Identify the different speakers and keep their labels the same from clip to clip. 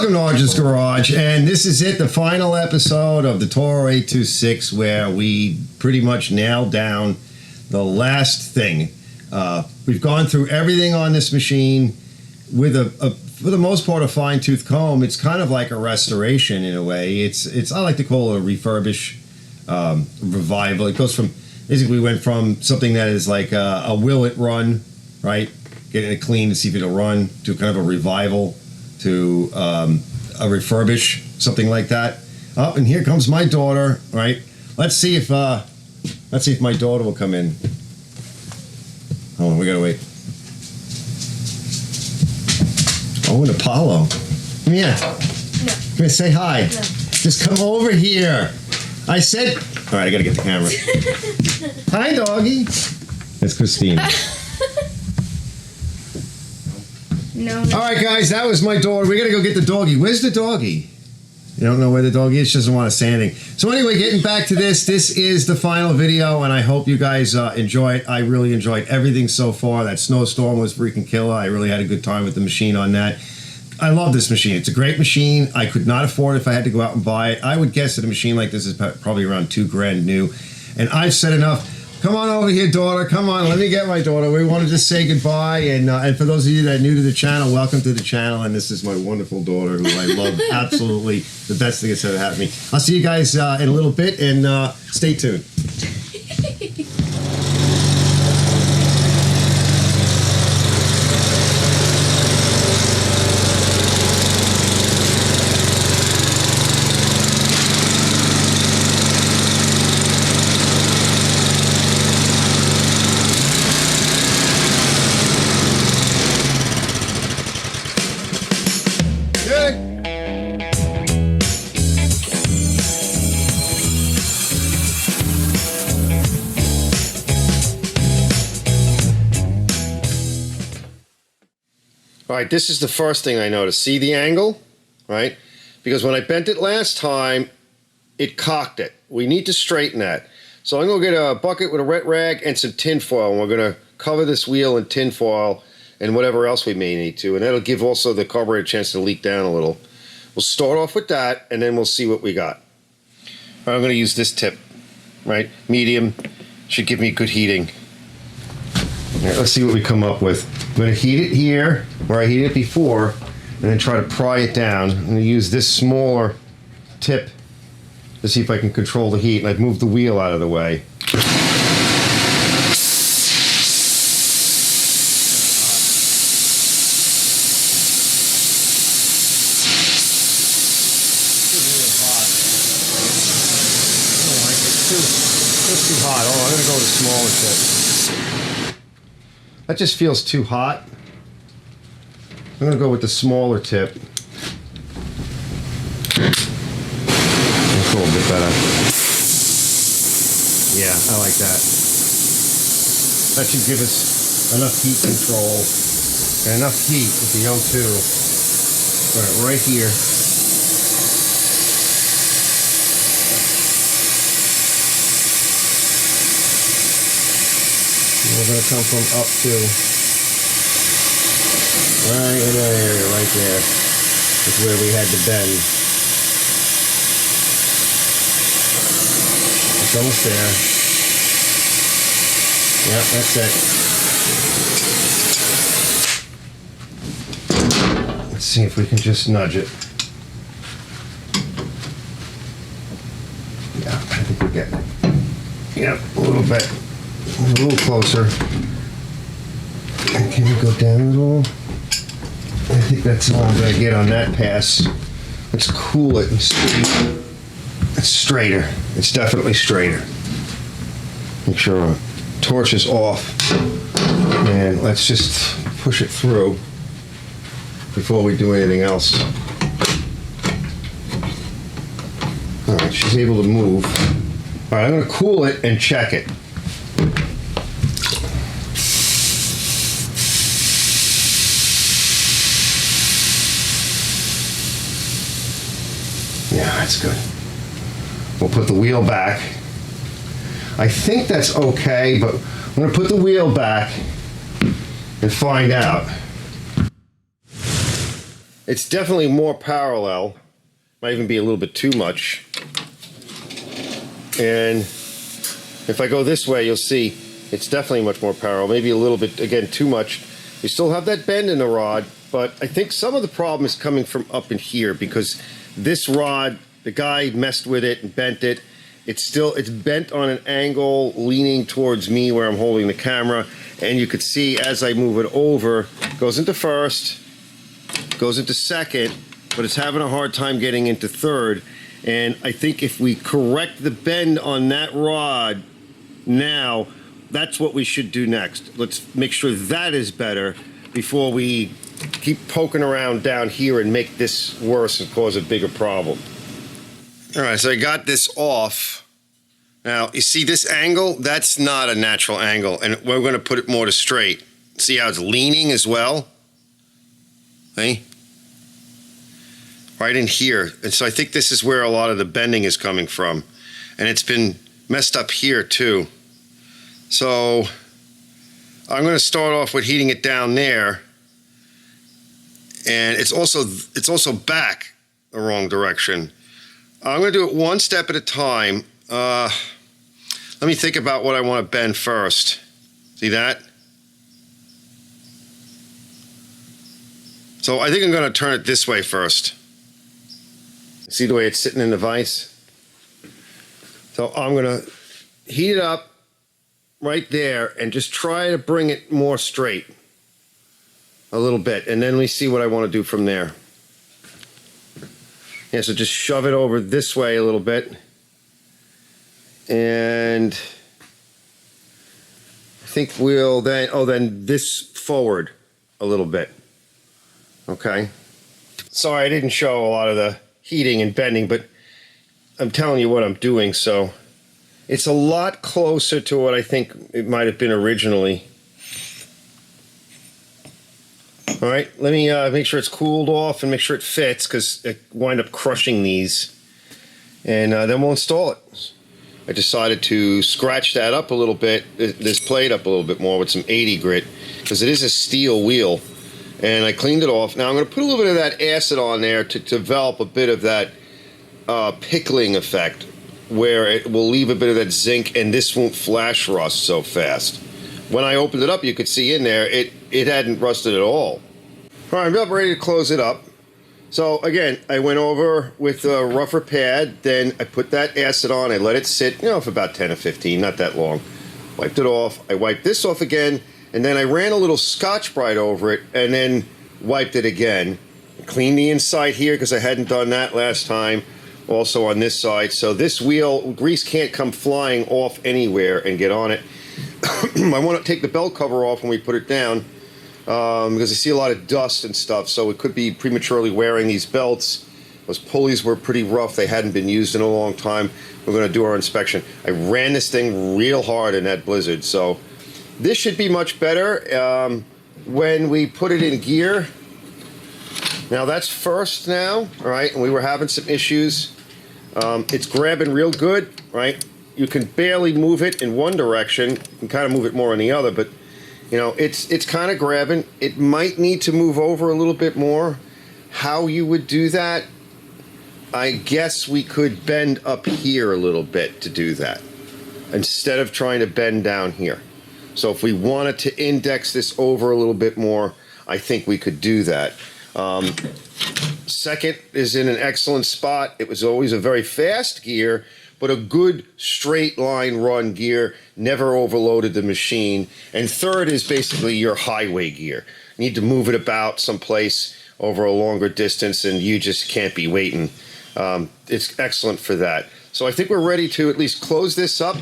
Speaker 1: Welcome to Arjun's Garage, and this is it, the final episode of the TORO 826, where we pretty much nailed down the last thing. We've gone through everything on this machine with for the most part, a fine-tooth comb. It's kind of like a restoration in a way. It's I like to call it a refurbish, revival. It goes from, basically we went from something that is like a will it run, right? Getting it clean to see if it'll run, to kind of a revival, to a refurbish, something like that. Oh, and here comes my daughter, right? Let's see if my daughter will come in. Hold on, we gotta wait. Oh, an Apollo. Come here.
Speaker 2: No.
Speaker 1: Come here, say hi.
Speaker 2: No.
Speaker 1: Just come over here. I said. All right, I gotta get the camera. Hi, doggy. That's Christine.
Speaker 2: No.
Speaker 1: All right, guys, that was my daughter. We gotta go get the doggy. Where's the doggy? You don't know where the doggy is? She doesn't want us saying. So anyway, getting back to this is the final video, and I hope you guys enjoy it. I really enjoyed everything so far. That snowstorm was freaking killer. I really had a good time with the machine on that. I love this machine. It's a great machine. I could not afford it if I had to go out and buy it. I would guess that a machine like this is probably around $2,000 new. And I've said enough. Come on over here, daughter. Come on, let me get my daughter. We wanted to say goodbye. And for those of you that are new to the channel, welcome to the channel. And this is my wonderful daughter, who I love absolutely. The best thing that's ever happened to me. I'll see you guys in a little bit, and stay tuned. All right, this is the first thing I noticed. See the angle, right? Because when I bent it last time, it cocked it. We need to straighten that. So I'm gonna get a bucket with a wet rag and some tin foil, and we're gonna cover this wheel in tin foil and whatever else we may need to, and that'll give also the carburetor a chance to leak down a little. We'll start off with that, and then we'll see what we got. All right, I'm gonna use this tip, right? Medium, should give me good heating. All right, let's see what we come up with. I'm going to heat it here, where I heated it before, and then try to pry it down. I'm going to use this smaller tip to see if I can control the heat, and I've moved the wheel out of the way. It's too hot. Oh, I'm going to go with a smaller tip. That just feels too hot. I'm going to go with the smaller tip. That's a little bit better. Yeah, I like that. That should give us enough heat control and enough heat with the O2. Right here. We're going to come from up to right in that area, right there. Is where we had to bend. It's almost there. Yep, that's it. Let's see if we can just nudge it. Yeah, I think we're getting it. Yep, a little bit. A little closer. And can we go down a little? I think that's all I'm going to get on that pass. Let's cool it and see. It's straighter. It's definitely straighter. Make sure our torch is off. And let's just push it through before we do anything else. Alright, she's able to move. Alright, I'm going to cool it and check it. Yeah, that's good. We'll put the wheel back. I think that's okay, but I'm going to put the wheel back and find out. It's definitely more parallel. Might even be a little bit too much. And if I go this way, you'll see it's definitely much more parallel. Maybe a little bit, again, too much. You still have that bend in the rod, but I think some of the problem is coming from up in here because this rod, the guy messed with it and bent it. It's bent on an angle leaning towards me where I'm holding the camera, and you could see as I move it over, goes into first, goes into second, but it's having a hard time getting into third. And I think if we correct the bend on that rod now, that's what we should do next. Let's make sure that is better before we keep poking around down here and make this worse and cause a bigger problem. All right, so I got this off. Now, you see this angle? That's not a natural angle, and we're going to put it more to straight. See how it's leaning as well? See? Right in here. And so I think this is where a lot of the bending is coming from. And it's been messed up here too. So I'm going to start off with heating it down there. And it's also back the wrong direction. I'm going to do it one step at a time. Let me think about what I want to bend first. See that? So I think I'm going to turn it this way first. See the way it's sitting in the vise? So I'm going to heat it up right there and just try to bring it more straight a little bit, and then we see what I want to do from there. Yeah, so just shove it over this way a little bit, and I think we'll then this forward a little bit. Okay. Sorry I didn't show a lot of the heating and bending, but I'm telling you what I'm doing, so it's a lot closer to what I think it might have been originally. All right, let me make sure it's cooled off and make sure it fits, because I wind up crushing these, and then we'll install it. I decided to scratch that up a little bit, this plate up a little bit more with some 80 grit, because it is a steel wheel, and I cleaned it off. Now I'm going to put a little bit of that acid on there to develop a bit of that pickling effect, where it will leave a bit of that zinc, and this won't flash rust so fast. When I opened it up, you could see in there it hadn't rusted at all. All right, I'm about ready to close it up. So again, I went over with a rougher pad, then I put that acid on, I let it sit, for about 10 or 15, not that long. Wiped it off, I wiped this off again, and then I ran a little Scotch-Brite over it, and then wiped it again. Cleaned the inside here, because I hadn't done that last time, also on this side. So this wheel, grease can't come flying off anywhere and get on it. I want to take the belt cover off when we put it down, because I see a lot of dust and stuff, so it could be prematurely wearing these belts. Those pulleys were pretty rough. They hadn't been used in a long time. We're going to do our inspection. I ran this thing real hard in that blizzard, so this should be much better when we put it in gear. Now that's first now, all right, and we were having some issues. It's grabbing real good, right? You can barely move it in one direction. You can kind of move it more in the other, but it's kind of grabbing. It might need to move over a little bit more. How you would do that, I guess we could bend up here a little bit to do that, instead of trying to bend down here. So if we wanted to index this over a little bit more, I think we could do that. Second is in an excellent spot. It was always a very fast gear, but a good straight line run gear, never overloaded the machine. And third is basically your highway gear. You need to move it about someplace over a longer distance, and you just can't be waiting. It's excellent for that. So I think we're ready to at least close this up,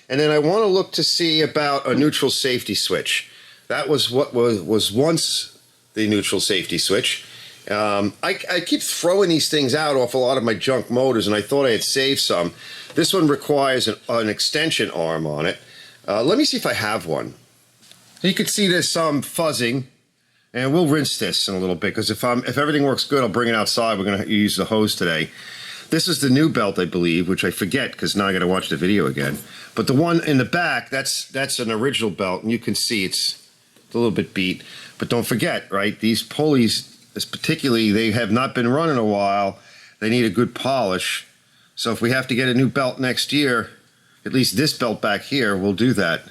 Speaker 1: and then I want to look to see about a neutral safety switch. That was what was once the neutral safety switch. I keep throwing these things out off a lot of my junk motors, and I thought I had saved some. This one requires an extension arm on it. Let me see if I have one. You can see there's some fuzzing, and we'll rinse this in a little bit, because if everything works good, I'll bring it outside. We're going to use the hose today. This is the new belt, I believe, which I forget because now I got to watch the video again. But the one in the back, that's an original belt, and you can see it's a little bit beat. But don't forget, right? These pulleys particularly they have not been run in a while. They need a good polish. So if we have to get a new belt next year, at least this belt back here will do that.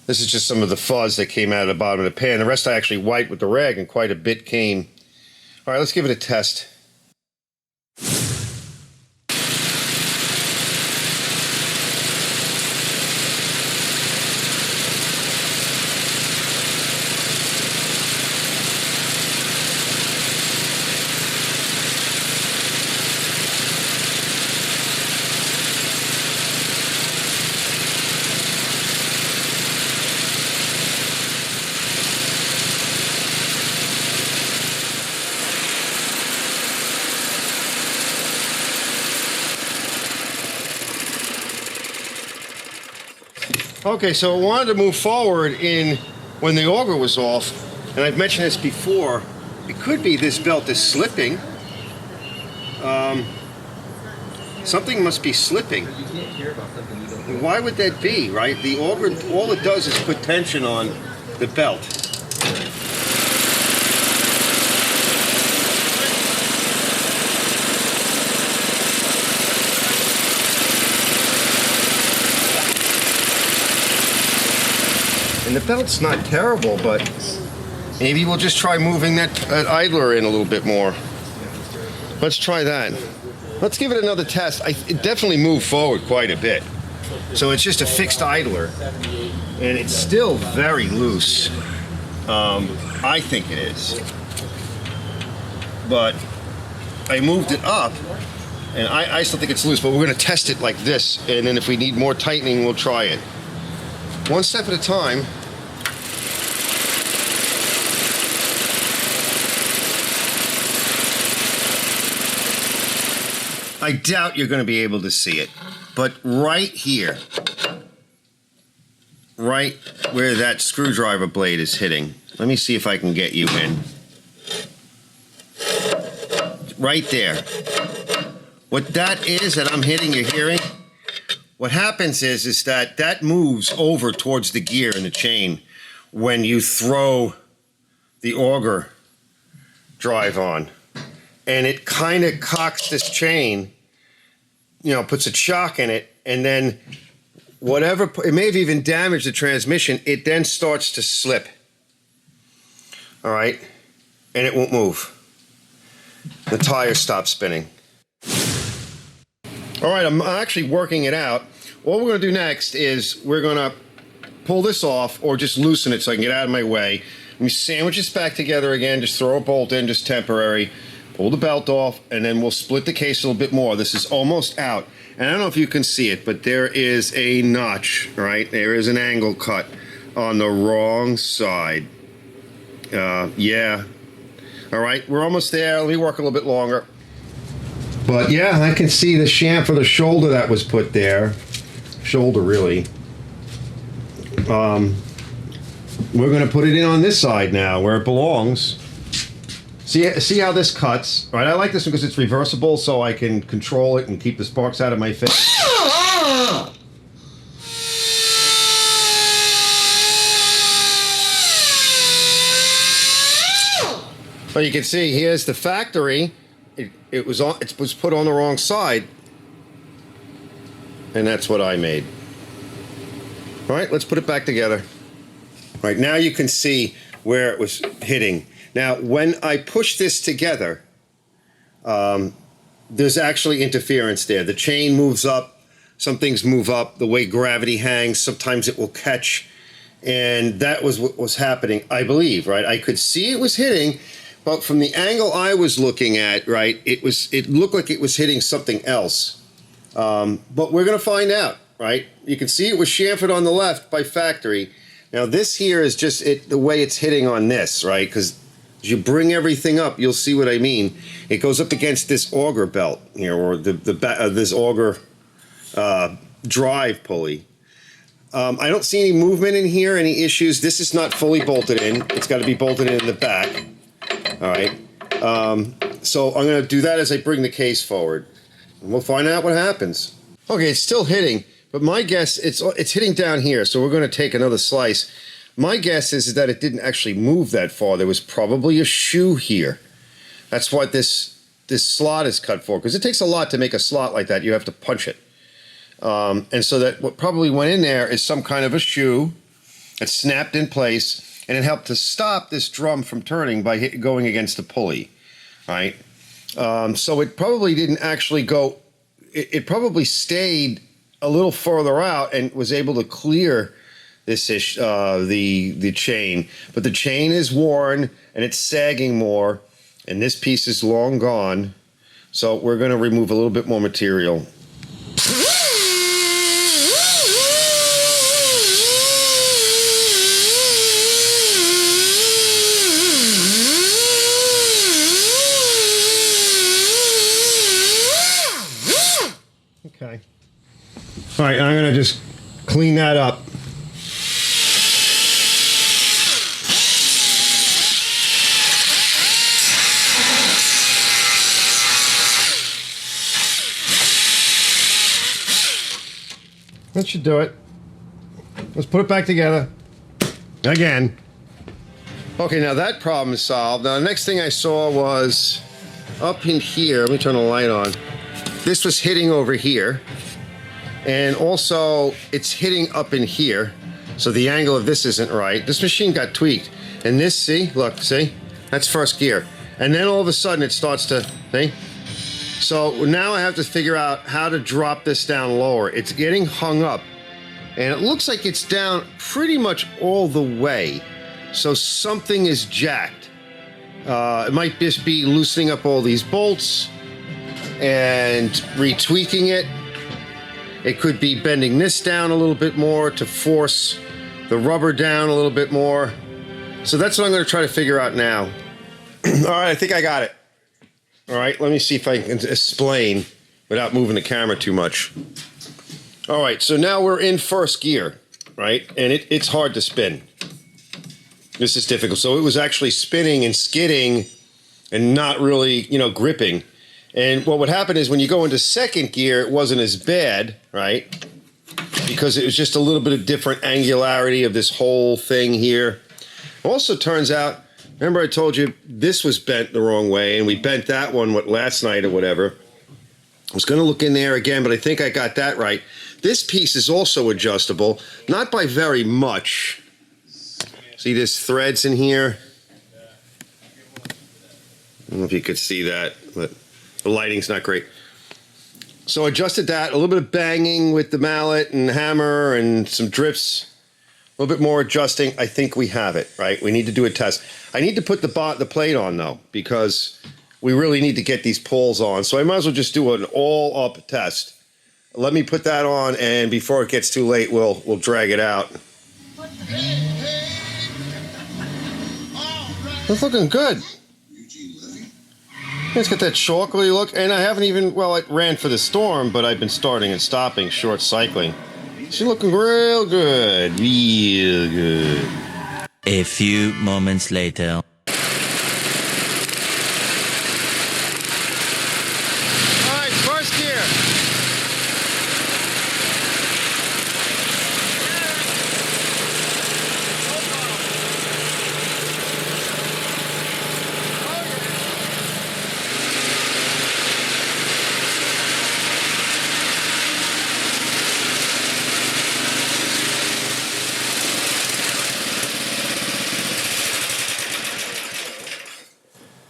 Speaker 1: This is just some of the fuzz that came out of the bottom of the pan. The rest I actually wiped with the rag, and quite a bit came. All right, let's give it a test. Okay, so I wanted to move forward in when the auger was off, and I've mentioned this before. It could be this belt is slipping. Something must be slipping. And why would that be, right? The auger, all it does is put tension on the belt. And the belt's not terrible, but maybe we'll just try moving that idler in a little bit more. Let's try that. Let's give it another test. It definitely moved forward quite a bit. So it's just a fixed idler, and it's still very loose. I think it is. But I moved it up, and I still think it's loose, but we're going to test it like this, and then if we need more tightening, we'll try it. One step at a time. I doubt you're going to be able to see it, but right here, right where that screwdriver blade is hitting, let me see if I can get you in. Right there. What that is that I'm hitting, you're hearing? What happens is that moves over towards the gear in the chain when you throw the auger drive on. And it kind of cocks this chain, you know, puts a shock in it, and then whatever, it may have even damaged the transmission, it then starts to slip. All right? And it won't move. The tire stops spinning. All right, I'm actually working it out. What we're going to do next is we're going to pull this off or just loosen it so I can get out of my way. Let me sandwich this back together again, just throw a bolt in, just temporary. Pull the belt off, and then we'll split the case a little bit more. This is almost out. And I don't know if you can see it, but there is a notch, right? There is an angle cut on the wrong side. Yeah. All right, we're almost there. Let me work a little bit longer. But yeah, I can see the chamfer, the shoulder that was put there. Shoulder, really. We're going to put it in on this side now, where it belongs. See how this cuts? All right, I like this one because it's reversible, so I can control it and keep the sparks out of my face. But you can see here's the factory. It was put on the wrong side, and that's what I made. All right, let's put it back together. All right, now you can see where it was hitting. Now, when I push this together, there's actually interference there. The chain moves up, some things move up, the way gravity hangs, sometimes it will catch, and that was what was happening, I believe, right? I could see it was hitting, but from the angle I was looking at, right, it looked like it was hitting something else. But we're going to find out, right? You can see it was chamfered on the left by factory. Now, this here is just the way it's hitting on this, right? Because as you bring everything up, you'll see what I mean. It goes up against this auger belt here, or this auger drive pulley. I don't see any movement in here, any issues. This is not fully bolted in. It's got to be bolted in the back. All right. So I'm going to do that as I bring the case forward, and we'll find out what happens. Okay, it's still hitting, but my guess it's hitting down here. So we're going to take another slice. My guess is that it didn't actually move that far. There was probably a shoe here. That's what this slot is cut for, because it takes a lot to make a slot like that. You have to punch it. And so that what probably went in there is some kind of a shoe that snapped in place, and it helped to stop this drum from turning by going against the pulley, right? So it probably didn't actually go, it probably stayed a little further out and was able to clear this the chain. But the chain is worn and it's sagging more, and this piece is long gone. So we're going to remove a little bit more material. Okay. All right, I'm going to just clean that up. That should do it. Let's put it back together. Again. Okay, now that problem is solved. Now, the next thing I saw was up in here. Let me turn the light on. This was hitting over here. And also, it's hitting up in here. So the angle of this isn't right. This machine got tweaked. And this, see? Look, see? That's first gear. And then all of a sudden, it starts to, see? So now I have to figure out how to drop this down lower. It's getting hung up, and it looks like it's down pretty much all the way. So something is jacked. It might just be loosening up all these bolts and retweaking it. It could be bending this down a little bit more to force the rubber down a little bit more. So that's what I'm going to try to figure out now. All right, I think I got it. All right, let me see if I can explain without moving the camera too much. All right, so now we're in first gear, right? And it's hard to spin. This is difficult. So it was actually spinning and skidding and not really, gripping. And what would happen is when you go into second gear, it wasn't as bad, right? Because it was just a little bit of different angularity of this whole thing here. Also turns out, remember I told you this was bent the wrong way, and we bent that one last night or whatever. I was going to look in there again, but I think I got that right. This piece is also adjustable, not by very much. See, there's threads in here. I don't know if you could see that, but the lighting's not great. So I adjusted that, a little bit of banging with the mallet and hammer and some drifts. A little bit more adjusting. I think we have it, right? We need to do a test. I need to put the plate on, though, because we really need to get these pulls on. So I might as well just do an all-up test. Let me put that on, and before it gets too late, we'll drag it out. That's looking good. It's got that chocolatey look, and I haven't even, well, it ran for the storm, but I've been starting and stopping, short cycling. She's looking real good. Real good.
Speaker 3: A few moments later.
Speaker 1: All right, first gear.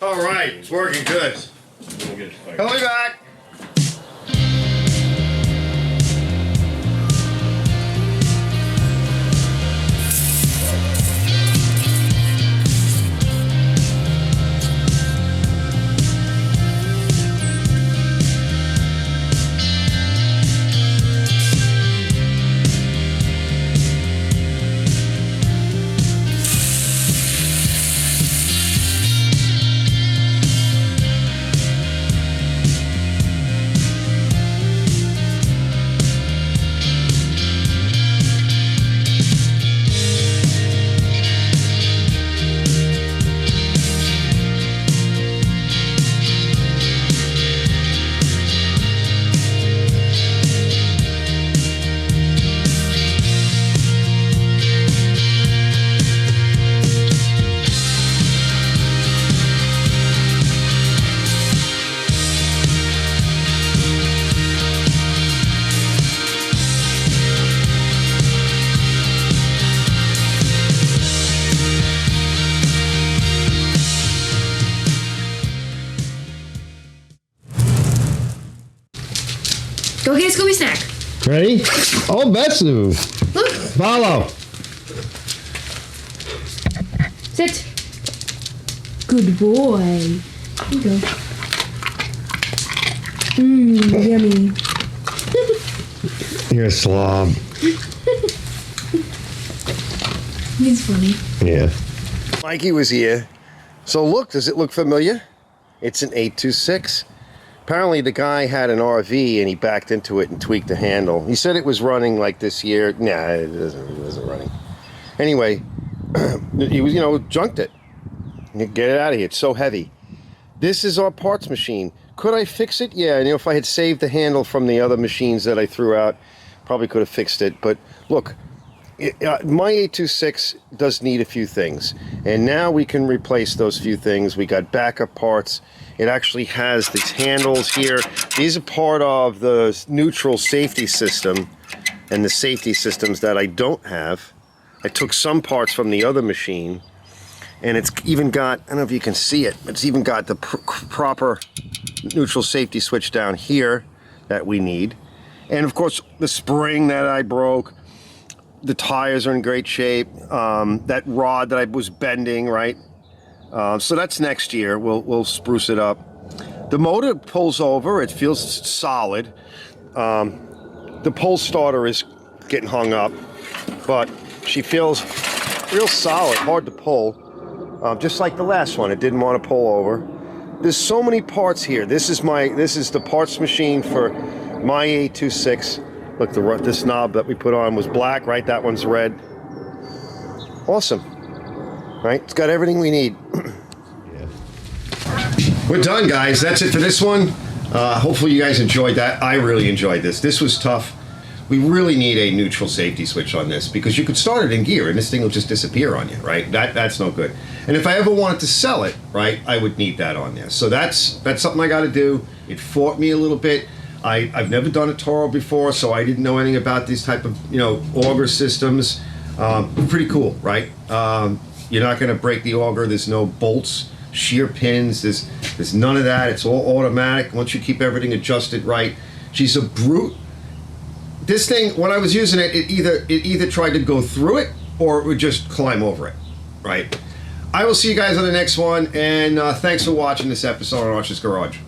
Speaker 1: All right, it's working good. I'll be back.
Speaker 2: Go get a Scooby snack.
Speaker 1: Ready? Oh, Betsu.
Speaker 2: Look.
Speaker 1: Follow.
Speaker 2: Sit. Good boy. Here you go. Yummy.
Speaker 1: You're a slob.
Speaker 2: He's funny.
Speaker 1: Yeah. Mikey was here. So look, does it look familiar? It's an 826. Apparently the guy had an RV and he backed into it and tweaked the handle. He said it was running like this year. Nah, it wasn't running. Anyway, he was, junked it. Get it out of here. It's so heavy. This is our parts machine. Could I fix it? Yeah, if I had saved the handle from the other machines that I threw out, probably could have fixed it. But look, my 826 does need a few things. And now we can replace those few things. We got backup parts. It actually has these handles here. These are part of the neutral safety system and the safety systems that I don't have. I took some parts from the other machine. And it's even got, I don't know if you can see it, but it's even got the proper neutral safety switch down here that we need. And of course, the spring that I broke, the tires are in great shape. That rod that I was bending, right? So that's next year. We'll spruce it up. The motor pulls over. It feels solid. The pull starter is getting hung up, but she feels real solid, hard to pull. Just like the last one, it didn't want to pull over. There's so many parts here. This is the parts machine for my 826. Look, this knob that we put on was black, right? That one's red. Awesome, right? It's got everything we need. We're done, guys. That's it for this one. Hopefully you guys enjoyed that. I really enjoyed this. This was tough. We really need a neutral safety switch on this because you could start it in gear and this thing will just disappear on you, right? That's no good. And if I ever wanted to sell it, right, I would need that on there. So that's something I got to do. It fought me a little bit. I've never done a Toro before, so I didn't know anything about these type of auger systems. Pretty cool, right? You're not going to break the auger. There's no bolts, shear pins. There's none of that. It's all automatic. Once you keep everything adjusted right, she's a brute. This thing, when I was using it, it either tried to go through it or it would just climb over it, right? I will see you guys on the next one, and thanks for watching this episode on Archer's Garage.